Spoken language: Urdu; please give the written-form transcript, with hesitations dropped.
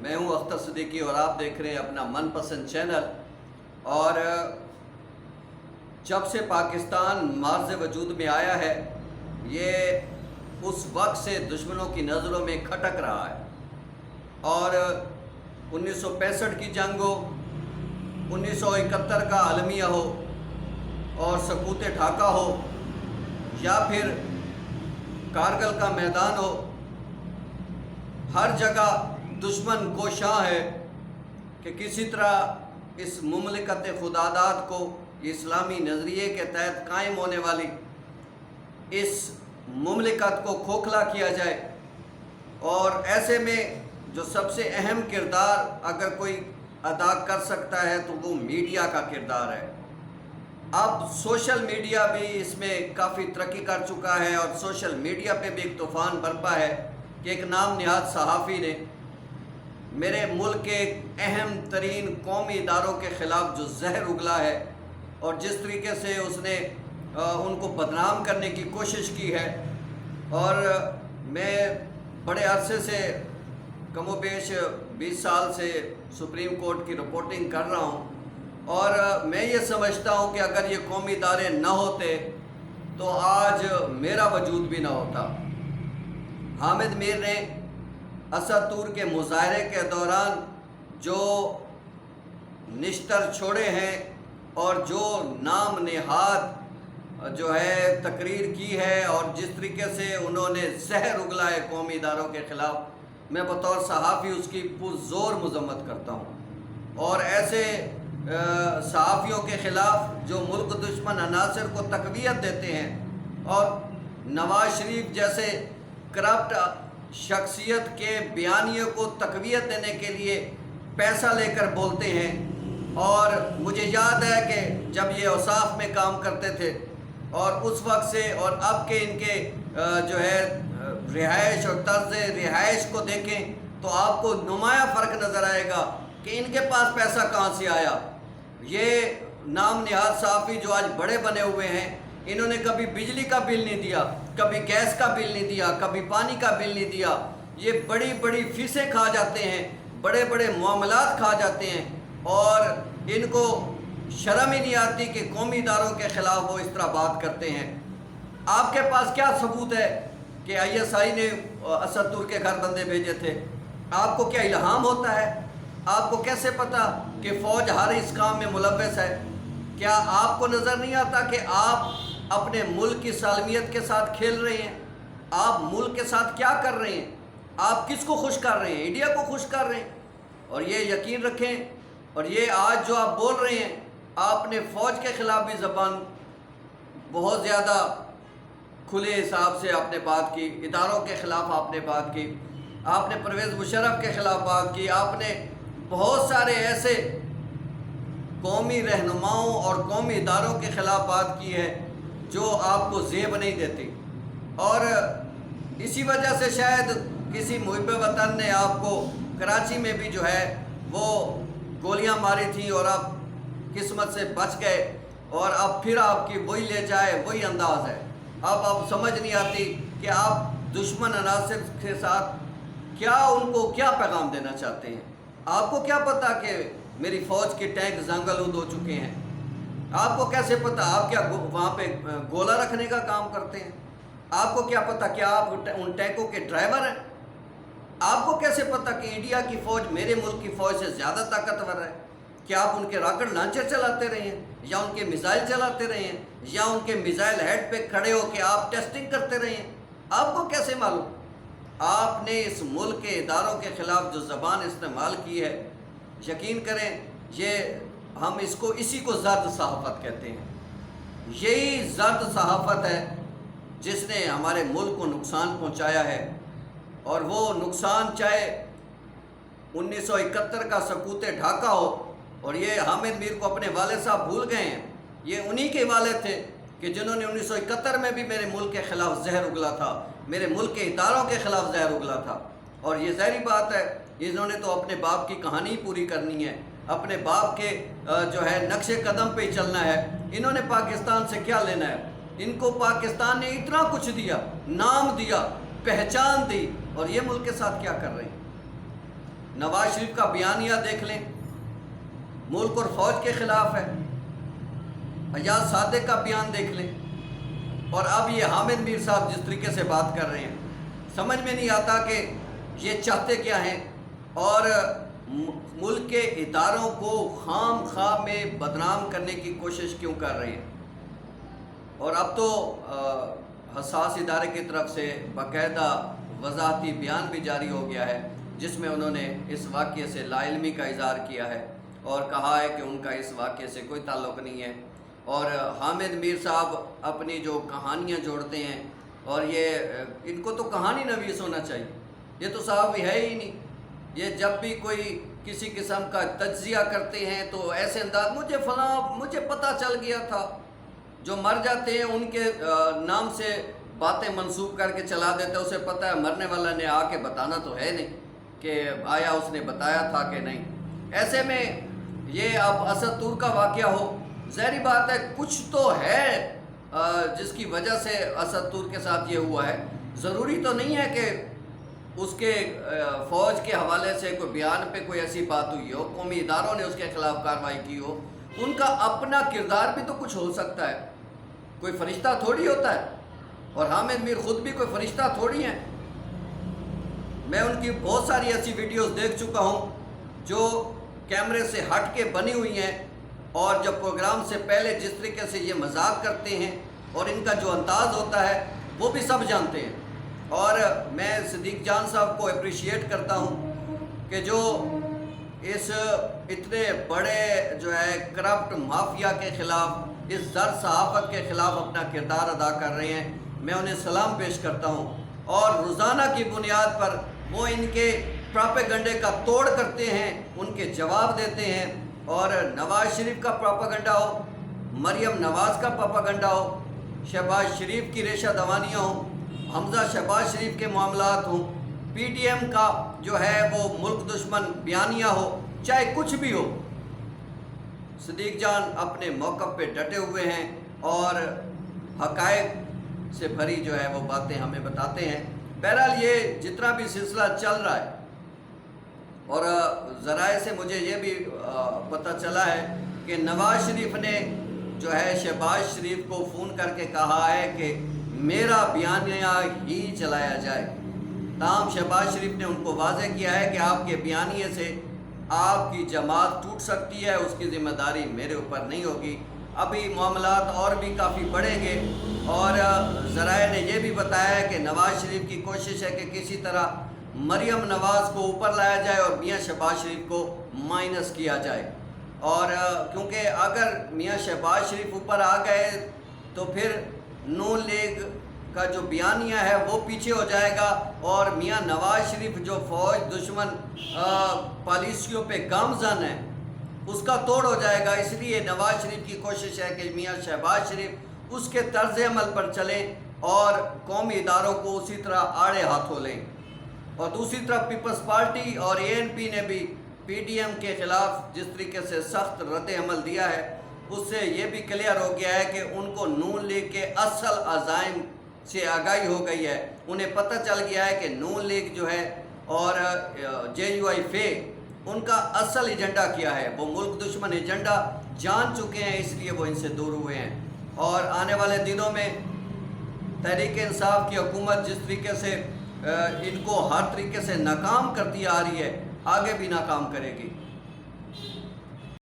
میں ہوں اختر صدیقی اور آپ دیکھ رہے ہیں اپنا من پسند چینل۔ اور جب سے پاکستان معرض وجود میں آیا ہے، یہ اس وقت سے دشمنوں کی نظروں میں کھٹک رہا ہے۔ اور 1965 کی جنگ ہو، 1971 کا المیہ ہو اور سقوط ڈھاکہ ہو، یا پھر کارگل کا میدان ہو، ہر جگہ دشمن کوشاں ہے کہ کسی طرح اس مملکت خداداد کو، اسلامی نظریے کے تحت قائم ہونے والی اس مملکت کو کھوکھلا کیا جائے۔ اور ایسے میں جو سب سے اہم کردار اگر کوئی ادا کر سکتا ہے تو وہ میڈیا کا کردار ہے۔ اب سوشل میڈیا بھی اس میں کافی ترقی کر چکا ہے، اور سوشل میڈیا پہ بھی ایک طوفان برپا ہے کہ ایک نام نہاد صحافی نے میرے ملک کے اہم ترین قومی اداروں کے خلاف جو زہر اگلا ہے، اور جس طریقے سے اس نے ان کو بدنام کرنے کی کوشش کی ہے۔ اور میں بڑے عرصے سے، کم و بیش 20 سال سے سپریم کورٹ کی رپورٹنگ کر رہا ہوں، اور میں یہ سمجھتا ہوں کہ اگر یہ قومی ادارے نہ ہوتے تو آج میرا وجود بھی نہ ہوتا۔ حامد میر نے اسد طور کے مظاہرے کے دوران جو نشتر چھوڑے ہیں اور جو نام نہاد جو ہے تقریر کی ہے، اور جس طریقے سے انہوں نے زہر اگلا ہے قومی اداروں کے خلاف، میں بطور صحافی اس کی پرزور مذمت کرتا ہوں۔ اور ایسے صحافیوں کے خلاف جو ملک دشمن عناصر کو تقویت دیتے ہیں، اور نواز شریف جیسے کرپٹ شخصیت کے بیانیے کو تقویت دینے کے لیے پیسہ لے کر بولتے ہیں۔ اور مجھے یاد ہے کہ جب یہ اوصاف میں کام کرتے تھے، اور اس وقت سے اور اب کے ان کے جو ہے رہائش اور طرز رہائش کو دیکھیں تو آپ کو نمایاں فرق نظر آئے گا کہ ان کے پاس پیسہ کہاں سے آیا۔ یہ نام نہاد صحافی جو آج بڑے بنے ہوئے ہیں، انہوں نے کبھی بجلی کا بل نہیں دیا، کبھی گیس کا بل نہیں دیا، کبھی پانی کا بل نہیں دیا۔ یہ بڑی بڑی فیسیں کھا جاتے ہیں، بڑے بڑے معاملات کھا جاتے ہیں، اور ان کو شرم ہی نہیں آتی کہ قومی اداروں کے خلاف وہ اس طرح بات کرتے ہیں۔ آپ کے پاس کیا ثبوت ہے کہ ISI نے اسد طور کے گھر بندے بھیجے تھے؟ آپ کو کیا الہام ہوتا ہے؟ آپ کو کیسے پتا کہ فوج ہر اس کام میں ملوث ہے؟ کیا آپ کو نظر نہیں آتا کہ آپ اپنے ملک کی سالمیت کے ساتھ کھیل رہے ہیں؟ آپ ملک کے ساتھ کیا کر رہے ہیں؟ آپ کس کو خوش کر رہے ہیں؟ انڈیا کو خوش کر رہے ہیں۔ اور یہ یقین رکھیں، اور یہ آج جو آپ بول رہے ہیں، آپ نے فوج کے خلاف بھی زبان بہت زیادہ کھلے حساب سے آپ نے بات کی، اداروں کے خلاف آپ نے بات کی، آپ نے پرویز مشرف کے خلاف بات کی، آپ نے بہت سارے ایسے قومی رہنماؤں اور قومی اداروں کے خلاف بات کی ہے جو آپ کو زیب نہیں دیتی۔ اور اسی وجہ سے شاید کسی محب وطن نے آپ کو کراچی میں بھی جو ہے وہ گولیاں ماری تھیں، اور آپ قسمت سے بچ گئے، اور اب پھر آپ کی وہی لے جائے وہی انداز ہے۔ اب آپ سمجھ نہیں آتی کہ آپ دشمن عناصر کے ساتھ کیا ان کو کیا پیغام دینا چاہتے ہیں۔ آپ کو کیا پتا کہ میری فوج کے ٹینک زنگلود ہو چکے ہیں؟ آپ کو کیسے پتا؟ آپ کیا وہاں پہ گولہ رکھنے کا کام کرتے ہیں؟ آپ کو کیا پتا کہ آپ ان ٹینکوں کے ڈرائیور ہیں؟ آپ کو کیسے پتا کہ انڈیا کی فوج میرے ملک کی فوج سے زیادہ طاقتور ہے؟ کیا آپ ان کے راکٹ لانچر چلاتے رہے ہیں، یا ان کے میزائل چلاتے رہے ہیں، یا ان کے میزائل ہیڈ پہ کھڑے ہو کے آپ ٹیسٹنگ کرتے رہے ہیں؟ آپ کو کیسے معلوم؟ آپ نے اس ملک کے اداروں کے خلاف جو زبان استعمال کی ہے، یقین کریں یہ ہم اسی کو زرد صحافت کہتے ہیں۔ یہی زرد صحافت ہے جس نے ہمارے ملک کو نقصان پہنچایا ہے، اور وہ نقصان چاہے 1971 کا سقوط ڈھاکہ ہو، اور یہ حامد میر کو اپنے والد صاحب بھول گئے ہیں، یہ انہی کے والد تھے کہ جنہوں نے 1971 میں بھی میرے ملک کے خلاف زہر اگلا تھا، میرے ملک کے اداروں کے خلاف زہر اگلا تھا۔ اور یہ ظاہری بات ہے، انہوں نے تو اپنے باپ کی کہانی پوری کرنی ہے، اپنے باپ کے جو ہے نقش قدم پہ ہی چلنا ہے۔ انہوں نے پاکستان سے کیا لینا ہے؟ ان کو پاکستان نے اتنا کچھ دیا، نام دیا، پہچان دی، اور یہ ملک کے ساتھ کیا کر رہے ہیں؟ نواز شریف کا بیانیہ دیکھ لیں، ملک اور فوج کے خلاف ہے۔ ایاز صادق کا بیان دیکھ لیں، اور اب یہ حامد میر صاحب جس طریقے سے بات کر رہے ہیں، سمجھ میں نہیں آتا کہ یہ چاہتے کیا ہیں، اور ملک کے اداروں کو خام خواہ میں بدنام کرنے کی کوشش کیوں کر رہے ہیں۔ اور اب تو حساس ادارے کی طرف سے باقاعدہ وضاحتی بیان بھی جاری ہو گیا ہے، جس میں انہوں نے اس واقعے سے لا علمی کا اظہار کیا ہے اور کہا ہے کہ ان کا اس واقعے سے کوئی تعلق نہیں ہے۔ اور حامد میر صاحب اپنی جو کہانیاں جوڑتے ہیں، اور یہ ان کو تو کہانی نویس ہونا چاہیے، یہ تو صاحب ہے ہی نہیں۔ یہ جب بھی کوئی کسی قسم کا تجزیہ کرتے ہیں تو ایسے انداز، مجھے پتہ چل گیا تھا۔ جو مر جاتے ہیں ان کے نام سے باتیں منسوب کر کے چلا دیتے ہیں، اسے پتہ ہے مرنے والا نے آ کے بتانا تو ہے نہیں کہ آیا اس نے بتایا تھا کہ نہیں۔ ایسے میں یہ اب اسد طور کا واقعہ ہو، ظاہری بات ہے کچھ تو ہے جس کی وجہ سے اسد طور کے ساتھ یہ ہوا ہے۔ ضروری تو نہیں ہے کہ اس کے فوج کے حوالے سے کوئی بیان پہ کوئی ایسی بات ہوئی ہو، قومی اداروں نے اس کے خلاف کارروائی کی ہو، ان کا اپنا کردار بھی تو کچھ ہو سکتا ہے، کوئی فرشتہ تھوڑی ہوتا ہے، اور حامد میر خود بھی کوئی فرشتہ تھوڑی ہیں۔ میں ان کی بہت ساری ایسی ویڈیوز دیکھ چکا ہوں جو کیمرے سے ہٹ کے بنی ہوئی ہیں، اور جب پروگرام سے پہلے جس طریقے سے یہ مذاق کرتے ہیں اور ان کا جو انداز ہوتا ہے وہ بھی سب جانتے ہیں۔ اور میں صدیق جان صاحب کو اپریشیٹ کرتا ہوں کہ جو اس اتنے بڑے جو ہے کرپٹ مافیا کے خلاف، اس زر صحافت کے خلاف اپنا کردار ادا کر رہے ہیں، میں انہیں سلام پیش کرتا ہوں۔ اور روزانہ کی بنیاد پر وہ ان کے پراپیگنڈے کا توڑ کرتے ہیں، ان کے جواب دیتے ہیں، اور نواز شریف کا پراپیگنڈا ہو، مریم نواز کا پراپیگنڈا ہو، شہباز شریف کی ریشہ دوانیاں ہوں، حمزہ شہباز شریف کے معاملات ہوں، پی ٹی ایم کا جو ہے وہ ملک دشمن بیانیہ ہو، چاہے کچھ بھی ہو، صدیق جان اپنے موقف پہ ڈٹے ہوئے ہیں اور حقائق سے بھری جو ہے وہ باتیں ہمیں بتاتے ہیں۔ بہرحال یہ جتنا بھی سلسلہ چل رہا ہے، اور ذرائع سے مجھے یہ بھی پتہ چلا ہے کہ نواز شریف نے جو ہے شہباز شریف کو فون کر کے کہا ہے کہ میرا بیانیہ ہی چلایا جائے۔ تاہم شہباز شریف نے ان کو واضح کیا ہے کہ آپ کے بیانیے سے آپ کی جماعت ٹوٹ سکتی ہے، اس کی ذمہ داری میرے اوپر نہیں ہوگی۔ ابھی معاملات اور بھی کافی بڑھیں گے، اور ذرائع نے یہ بھی بتایا ہے کہ نواز شریف کی کوشش ہے کہ کسی طرح مریم نواز کو اوپر لایا جائے اور میاں شہباز شریف کو مائنس کیا جائے۔ اور کیونکہ اگر میاں شہباز شریف اوپر آ گئے تو پھر نون لیگ کا جو بیانیہ ہے وہ پیچھے ہو جائے گا، اور میاں نواز شریف جو فوج دشمن پالیسیوں پہ گامزن ہے اس کا توڑ ہو جائے گا۔ اس لیے نواز شریف کی کوشش ہے کہ میاں شہباز شریف اس کے طرز عمل پر چلیں اور قومی اداروں کو اسی طرح آڑے ہاتھوں لیں۔ اور دوسری طرف پیپلز پارٹی اور اے این پی نے بھی پی ڈی ایم کے خلاف جس طریقے سے سخت رد عمل دیا ہے، اس سے یہ بھی کلیئر ہو گیا ہے کہ ان کو نون لیگ کے اصل عزائم سے آگاہی ہو گئی ہے۔ انہیں پتہ چل گیا ہے کہ نون لیگ جو ہے اور جے یو آئی فے، ان کا اصل ایجنڈا کیا ہے، وہ ملک دشمن ایجنڈا جان چکے ہیں، اس لیے وہ ان سے دور ہوئے ہیں۔ اور آنے والے دنوں میں تحریک انصاف کی حکومت جس طریقے سے ان کو ہر طریقے سے ناکام کرتی آ رہی ہے، آگے بھی ناکام کرے گی۔